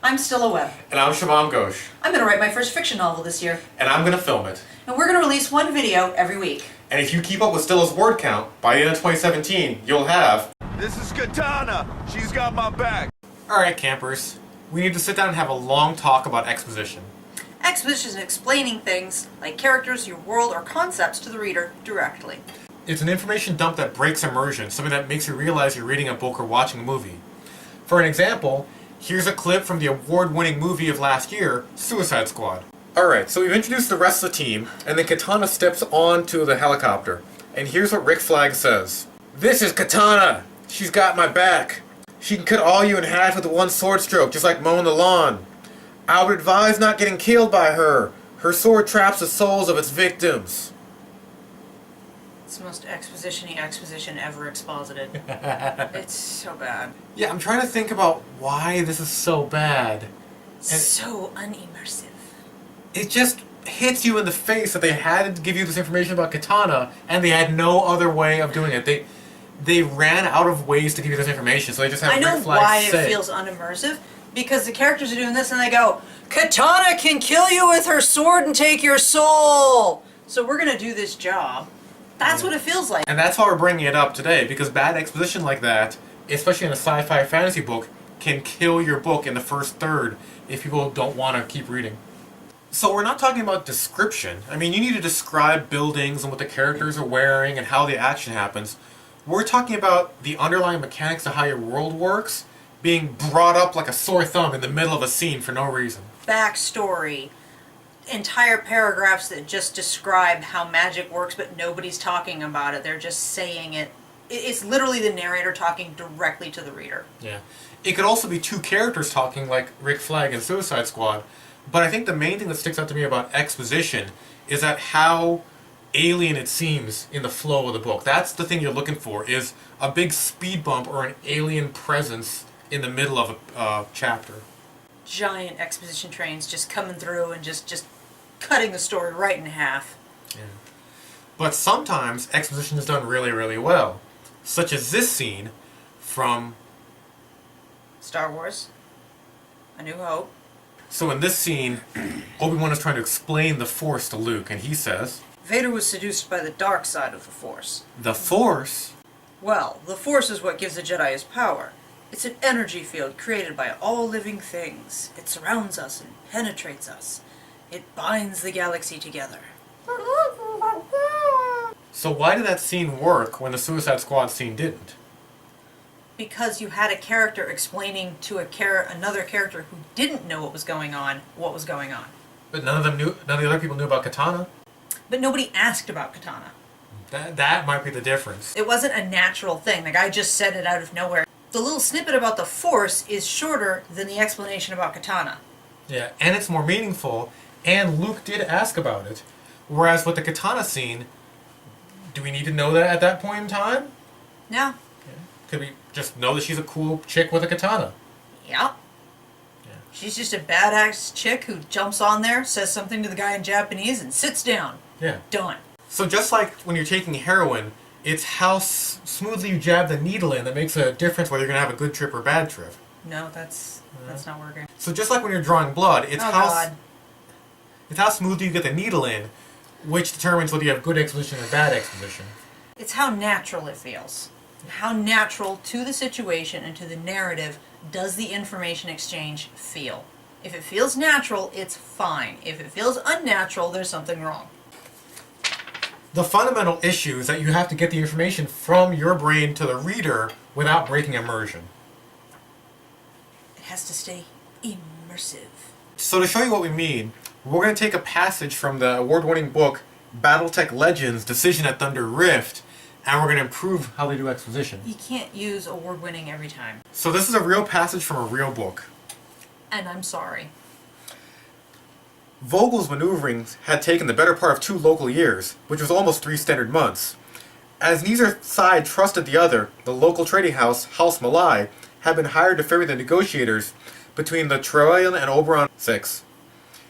I'm Stila Webb. And I'm Shuvom and I'm going to write my first fiction novel this year. And I'm going to film it. And we're going to release one video every week. And if you keep up with Stila's word count, by the end of 2017, you'll have... This is Katana! She's got my back! Alright, campers. We need to sit down and have a long talk about exposition. Exposition is explaining things, like characters, your world, or concepts to the reader directly. It's an information dump that breaks immersion, something that makes you realize you're reading a book or watching a movie. For an example, here's a clip from the award-winning movie of last year, Suicide Squad. Alright, so we've introduced the rest of the team, and then Katana steps onto the helicopter. And here's what Rick Flag says. This is Katana! She's got my back. She can cut all you in half with one sword stroke, just like mowing the lawn. I would advise not getting killed by her. Her sword traps the souls of its victims. It's the most exposition-y exposition ever exposited. It's so bad. Yeah, I'm trying to think about why this is so bad. So unimmersive. It just hits you in the face that they had to give you this information about Katana, and they had no other way of doing it. They ran out of ways to give you this information, so they just have Rick Flag say. It feels unimmersive, because the characters are doing this and they go, Katana can kill you with her sword and take your soul! So we're gonna do this job. That's what it feels like. And that's why we're bringing it up today, because bad exposition like that, especially in a sci-fi fantasy book, can kill your book in the first third if people don't want to keep reading. So we're not talking about description. I mean, you need to describe buildings and what the characters are wearing and how the action happens. We're talking about the underlying mechanics of how your world works being brought up like a sore thumb in the middle of a scene for no reason. Backstory. Entire paragraphs that just describe how magic works, but nobody's talking about it. They're just saying it. It's literally the narrator talking directly to the reader. Yeah. It could also be two characters talking like Rick Flag and Suicide Squad, but I think the main thing that sticks out to me about exposition is that how alien it seems in the flow of the book. That's the thing you're looking for, is a big speed bump or an alien presence in the middle of a chapter. Giant exposition trains just coming through and just cutting the story right in half. Yeah. But sometimes exposition is done really, really well. Such as this scene from Star Wars, A New Hope. So in this scene, Obi-Wan is trying to explain the Force to Luke, and he says, Vader was seduced by the dark side of the Force. The Force? Well, the Force is what gives the Jedi his power. It's an energy field created by all living things. It surrounds us and penetrates us. It binds the galaxy together. So why did that scene work when the Suicide Squad scene didn't? Because you had a character explaining to another character who didn't know what was going on. But none of the other people knew about Katana. But nobody asked about Katana. That might be the difference. It wasn't a natural thing. The guy just said it out of nowhere. The little snippet about the Force is shorter than the explanation about Katana. Yeah, and it's more meaningful, and Luke did ask about it. Whereas with the Katana scene, do we need to know that at that point in time? No. Yeah. Could we just know that she's a cool chick with a katana? Yeah. She's just a badass chick who jumps on there, says something to the guy in Japanese, and sits down. Yeah. Done. So just like when you're taking heroin, it's how smoothly you jab the needle in that makes a difference whether you're going to have a good trip or a bad trip. No, that's not working. So just like when you're drawing blood, it's how smoothly you get the needle in, which determines whether you have good exposition or bad exposition. It's how natural it feels. How natural to the situation and to the narrative does the information exchange feel. If it feels natural, it's fine. If it feels unnatural, there's something wrong. The fundamental issue is that you have to get the information from your brain to the reader without breaking immersion. It has to stay immersive. So to show you what we mean, we're going to take a passage from the award-winning book Battletech Legends, Decision at Thunder Rift, and we're going to improve how they do exposition. You can't use award-winning every time. So this is a real passage from a real book. And I'm sorry. Vogel's maneuverings had taken the better part of 2 local years, which was almost 3 standard months. As neither side trusted the other, the local trading house, House Malai, had been hired to ferry the negotiators between the Troyan and Oberon 6.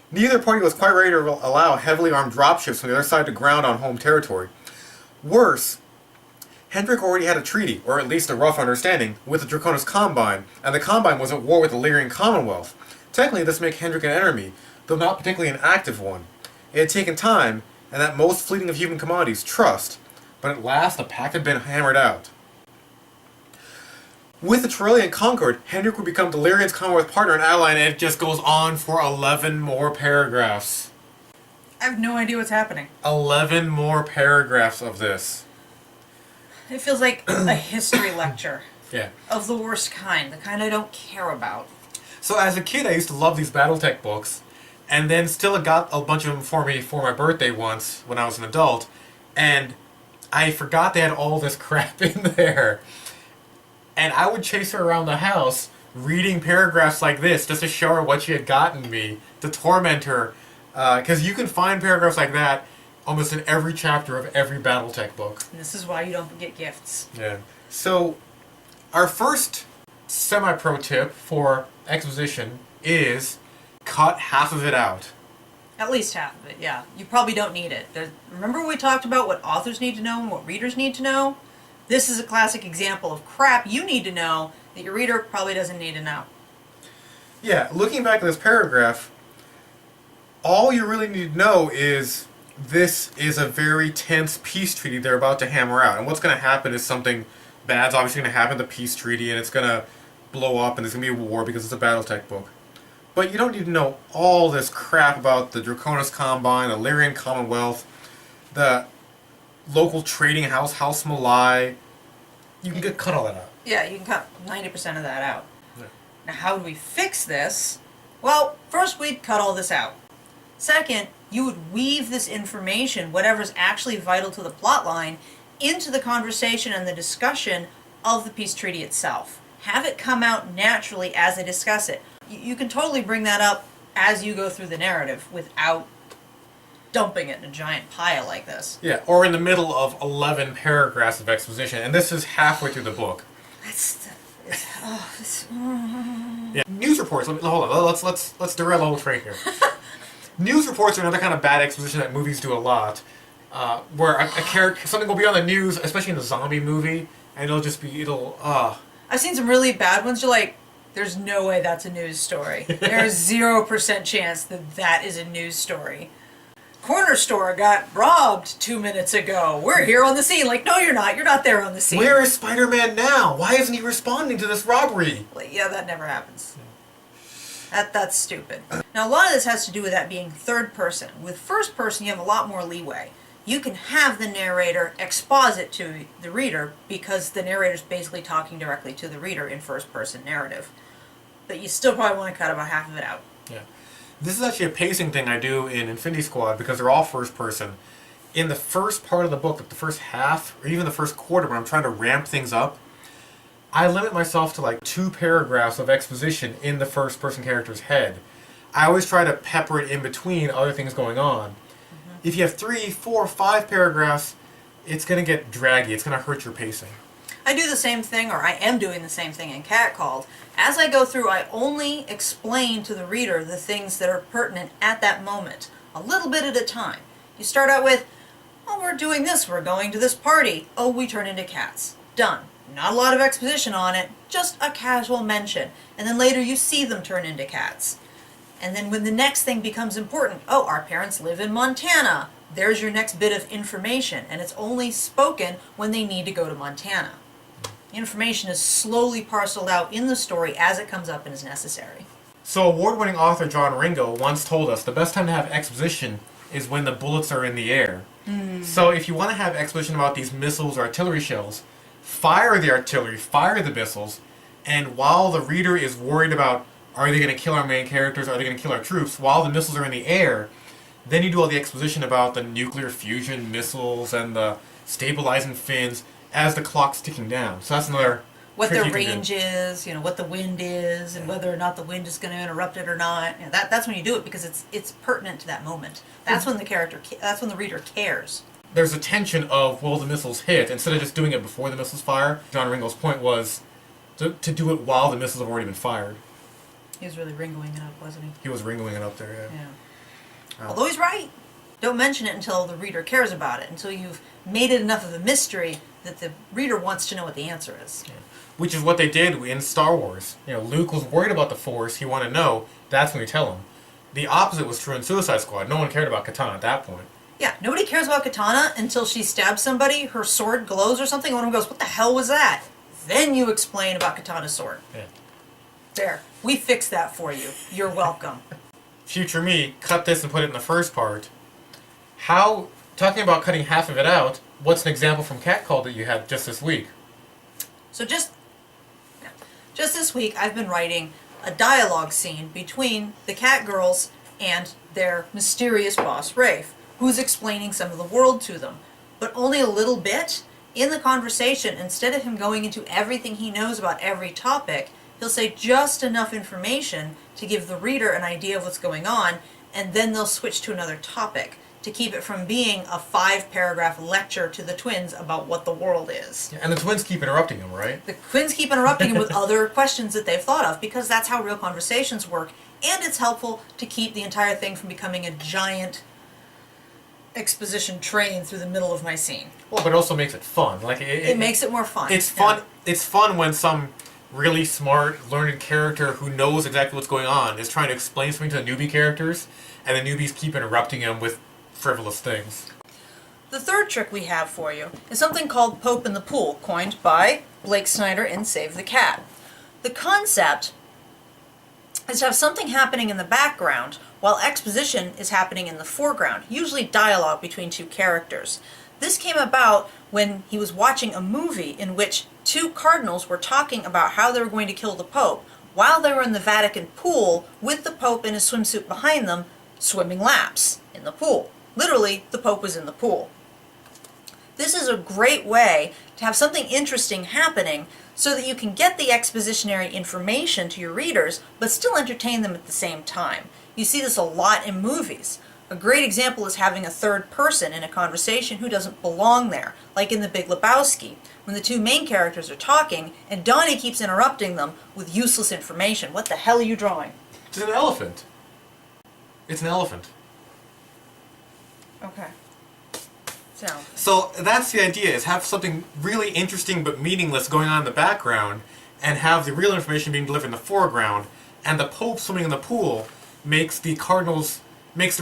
Neither party was quite ready to allow heavily armed dropships from the other side to ground on home territory. Worse, Hendrik already had a treaty, or at least a rough understanding, with the Draconis Combine, and the Combine was at war with the Lyrian Commonwealth. Technically, this makes Hendrik an enemy, though not particularly an active one. It had taken time, and that most fleeting of human commodities, trust, but at last the pact had been hammered out. With the Trellian conquered, Hendrik would become Delirian's Commonwealth partner and ally, and it just goes on for 11 more paragraphs. I have no idea what's happening. 11 more paragraphs of this. It feels like a history lecture. Yeah. Of the worst kind, the kind I don't care about. So as a kid, I used to love these BattleTech books, and then Stila got a bunch of them for me for my birthday once when I was an adult, and I forgot they had all this crap in there. And I would chase her around the house reading paragraphs like this just to show her what she had gotten me, to torment her. Because you can find paragraphs like that almost in every chapter of every BattleTech book. And this is why you don't get gifts. Yeah. So, our first semi-pro tip for exposition is cut half of it out. At least half of it, yeah. You probably don't need it. Remember we talked about what authors need to know and what readers need to know? This is a classic example of crap you need to know that your reader probably doesn't need to know. Yeah, looking back at this paragraph, all you really need to know is this is a very tense peace treaty they're about to hammer out. And what's going to happen is something bad's obviously going to happen to the peace treaty, and it's going to blow up, and there's going to be a war because it's a BattleTech book. But you don't need to know all this crap about the Draconis Combine, the Lyrian Commonwealth, the local trading house, House Malai. You can cut all that out. Yeah, you can cut 90% of that out. Yeah. Now, how would we fix this? Well, first we'd cut all this out. Second, you would weave this information, whatever's actually vital to the plot line, into the conversation and the discussion of the peace treaty itself. Have it come out naturally as they discuss it. You can totally bring that up as you go through the narrative without dumping it in a giant pile like this. Yeah, or in the middle of 11 paragraphs of exposition, and this is halfway through the book. Yeah, news reports. Hold on. Let's derail the whole train here. News reports are another kind of bad exposition that movies do a lot, where a character, something will be on the news, especially in a zombie movie, and I've seen some really bad ones. You're like, there's no way that's a news story. There's 0% chance that that is a news story. Corner store got robbed 2 minutes ago. We're here on the scene. Like, no, you're not. You're not there on the scene. Where is Spider-Man now? Why isn't he responding to this robbery? Like, yeah, that never happens. That's stupid. Now, a lot of this has to do with that being third person. With first person, you have a lot more leeway. You can have the narrator exposit to the reader because the narrator's basically talking directly to the reader in first person narrative. But you still probably want to cut about half of it out. Yeah. This is actually a pacing thing I do in Infinity Squad because they're all first person. In the first part of the book, like the first half, or even the first quarter, when I'm trying to ramp things up, I limit myself to like 2 paragraphs of exposition in the first person character's head. I always try to pepper it in between other things going on. Mm-hmm. If you have 3, 4, 5 paragraphs, it's going to get draggy. It's going to hurt your pacing. I do the same thing, or I am doing the same thing in Catcalled. As I go through, I only explain to the reader the things that are pertinent at that moment, a little bit at a time. You start out with, oh, we're doing this, we're going to this party. Oh, we turn into cats. Done. Not a lot of exposition on it, just a casual mention. And then later you see them turn into cats. And then when the next thing becomes important, oh, our parents live in Montana. There's your next bit of information, and it's only spoken when they need to go to Montana. Information is slowly parceled out in the story as it comes up and is necessary. So award-winning author John Ringo once told us the best time to have exposition is when the bullets are in the air. So if you want to have exposition about these missiles or artillery shells, fire the artillery, fire the missiles, and while the reader is worried about are they going to kill our main characters, are they going to kill our troops, while the missiles are in the air, then you do all the exposition about the nuclear fusion missiles and the stabilizing fins as the clock's ticking down. So that's another What trick their you can range do. is, what the wind is, and whether or not the wind is going to interrupt it or not. That's when you do it because it's pertinent to that moment. That's when that's when the reader cares. There's a tension of, will the missiles hit? Instead of just doing it before the missiles fire, John Ringo's point was to do it while the missiles have already been fired. He was really ringoing it up, wasn't he? He was ringling it up there, yeah. Yeah. Although he's right. Don't mention it until the reader cares about it, until you've made it enough of a mystery that the reader wants to know what the answer is. Yeah. Which is what they did in Star Wars. You know, Luke was worried about the Force, he wanted to know, that's when we tell him. The opposite was true in Suicide Squad. No one cared about Katana at that point. Yeah, nobody cares about Katana until she stabs somebody, her sword glows or something, and one of them goes, what the hell was that? Then you explain about Katana's sword. Yeah. There, we fixed that for you. You're welcome. Future me, cut this and put it in the first part. How, talking about cutting half of it out, what's an example from Catcall that you had just this week? So just this week, I've been writing a dialogue scene between the cat girls and their mysterious boss, Rafe, who's explaining some of the world to them. But only a little bit. In the conversation, instead of him going into everything he knows about every topic, he'll say just enough information to give the reader an idea of what's going on, and then they'll switch to another topic to keep it from being a 5-paragraph lecture to the twins about what the world is. Yeah, and the twins keep interrupting him, right? The twins keep interrupting him with other questions that they've thought of, because that's how real conversations work, and it's helpful to keep the entire thing from becoming a giant exposition train through the middle of my scene. Well, but it also makes it fun. Like it makes it more fun. It's fun. Yeah. It's fun when some really smart, learned character who knows exactly what's going on is trying to explain something to the newbie characters, and the newbies keep interrupting him with frivolous things. The third trick we have for you is something called Pope in the Pool, coined by Blake Snyder in Save the Cat. The concept is to have something happening in the background while exposition is happening in the foreground, usually dialogue between two characters. This came about when he was watching a movie in which two cardinals were talking about how they were going to kill the Pope while they were in the Vatican pool with the Pope in his swimsuit behind them, swimming laps in the pool. Literally, the Pope was in the pool. This is a great way to have something interesting happening so that you can get the expositionary information to your readers, but still entertain them at the same time. You see this a lot in movies. A great example is having a third person in a conversation who doesn't belong there, like in The Big Lebowski, when the two main characters are talking and Donnie keeps interrupting them with useless information. What the hell are you drawing? It's an elephant. It's an elephant. Okay. So that's the idea, is have something really interesting but meaningless going on in the background, and have the real information being delivered in the foreground, and the Pope swimming in the pool makes the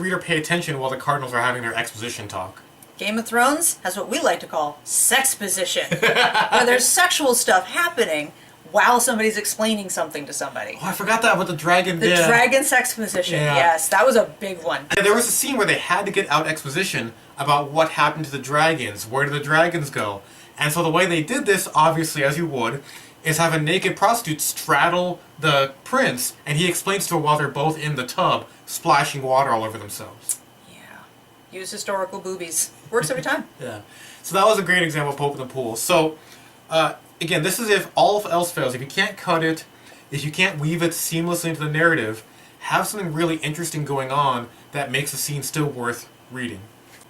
reader pay attention while the Cardinals are having their exposition talk. Game of Thrones has what we like to call sexposition, where there's sexual stuff happening while somebody's explaining something to somebody. Oh, I forgot that about the dragon. The dragon sexposition, yes, that was a big one. And there was a scene where they had to get out exposition about what happened to the dragons, where did the dragons go. And so the way they did this, obviously, as you would, is have a naked prostitute straddle the prince, and he explains to her while they're both in the tub, splashing water all over themselves. Yeah. Use historical boobies. Works every time. Yeah. So that was a great example of Pope in the Pool. So, again, this is if all else fails. If you can't cut it, if you can't weave it seamlessly into the narrative, have something really interesting going on that makes the scene still worth reading.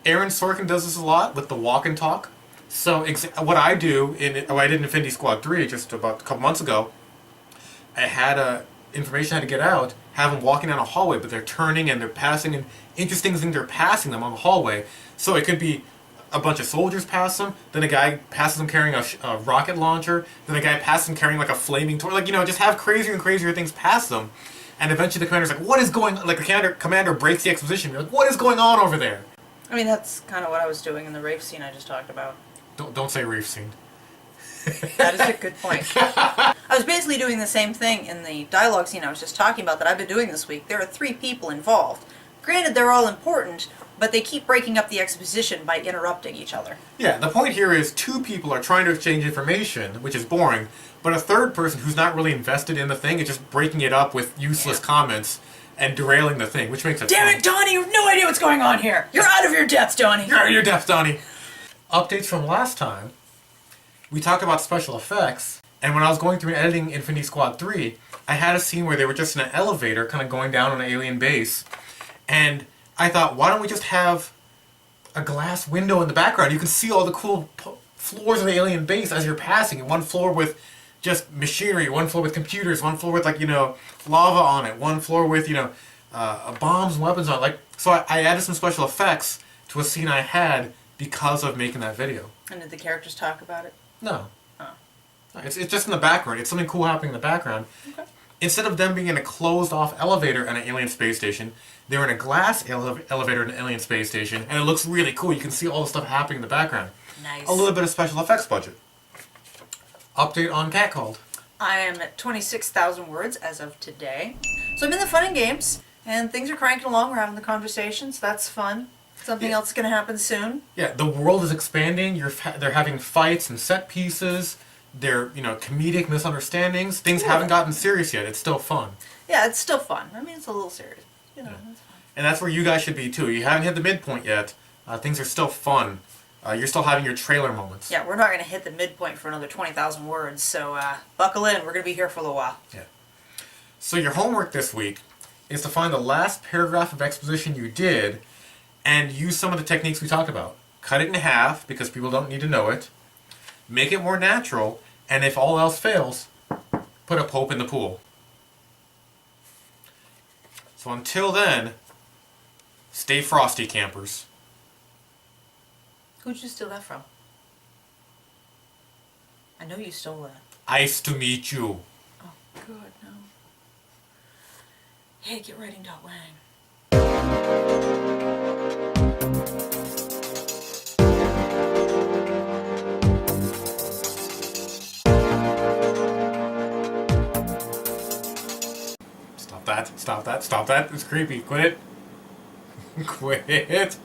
Aaron Sorkin does this a lot with the walk and talk. So what I do, I did in Infinity Squad 3 just about a couple months ago, I had information I had to get out, have them walking down a hallway, but they're turning and they're passing, and interesting things are passing them on the hallway. So it could be a bunch of soldiers pass them, then a guy passes them carrying a rocket launcher, then a guy passes them carrying like a flaming torch, like, just have crazier and crazier things pass them. And eventually the commander's like, what is going on? Like the commander breaks the exposition. You're like, what is going on over there? I mean, that's kind of what I was doing in the Rafe scene I just talked about. Don't say Rafe scene. That is a good point. I was basically doing the same thing in the dialogue scene I was just talking about that I've been doing this week. There are 3 people involved. Granted, they're all important, but they keep breaking up the exposition by interrupting each other. Yeah, the point here is 2 people are trying to exchange information, which is boring, but a third person who's not really invested in the thing is just breaking it up with useless comments and derailing the thing, which makes it Damn fun. it, Donnie, you have no idea what's going on here! You're out of your depth, Donnie! You're out of your depth, Donnie! Updates from last time, we talked about special effects, and when I was going through and editing Infinity Squad 3, I had a scene where they were just in an elevator, kind of going down on an alien base, and I thought, why don't we just have a glass window in the background? You can see all the cool floors of the alien base as you're passing, and one floor with just machinery, one floor with computers, one floor with, like, lava on it, one floor with, bombs and weapons on it. Like, so I added some special effects to a scene I had because of making that video. And did the characters talk about it? No. Oh. It's just in the background. It's something cool happening in the background. Okay. Instead of them being in a closed-off elevator at an alien space station, they're in a glass elevator at an alien space station, and it looks really cool. You can see all the stuff happening in the background. Nice. A little bit of special effects budget. Update on Catcalled. I am at 26,000 words as of today. So I'm in the fun and games, and things are cranking along. We're having the conversations. That's fun. Something else is going to happen soon. Yeah, the world is expanding. They're having fights and set pieces. They're, comedic misunderstandings. Things haven't gotten serious yet. It's still fun. Yeah, it's still fun. I mean, it's a little serious. It's fun. And that's where you guys should be, too. You haven't hit the midpoint yet. Things are still fun. You're still having your trailer moments. Yeah, we're not going to hit the midpoint for another 20,000 words, so buckle in. We're going to be here for a little while. Yeah. So your homework this week is to find the last paragraph of exposition you did and use some of the techniques we talked about. Cut it in half, because people don't need to know it. Make it more natural, and if all else fails, put a Pope in the pool. So until then, stay frosty, campers. Who'd you steal that from? I know you stole that. Nice to meet you. Oh, good, no. Hey, get writing dot Wang. Stop that. Stop that. Stop that. It's creepy. Quit it. Quit it.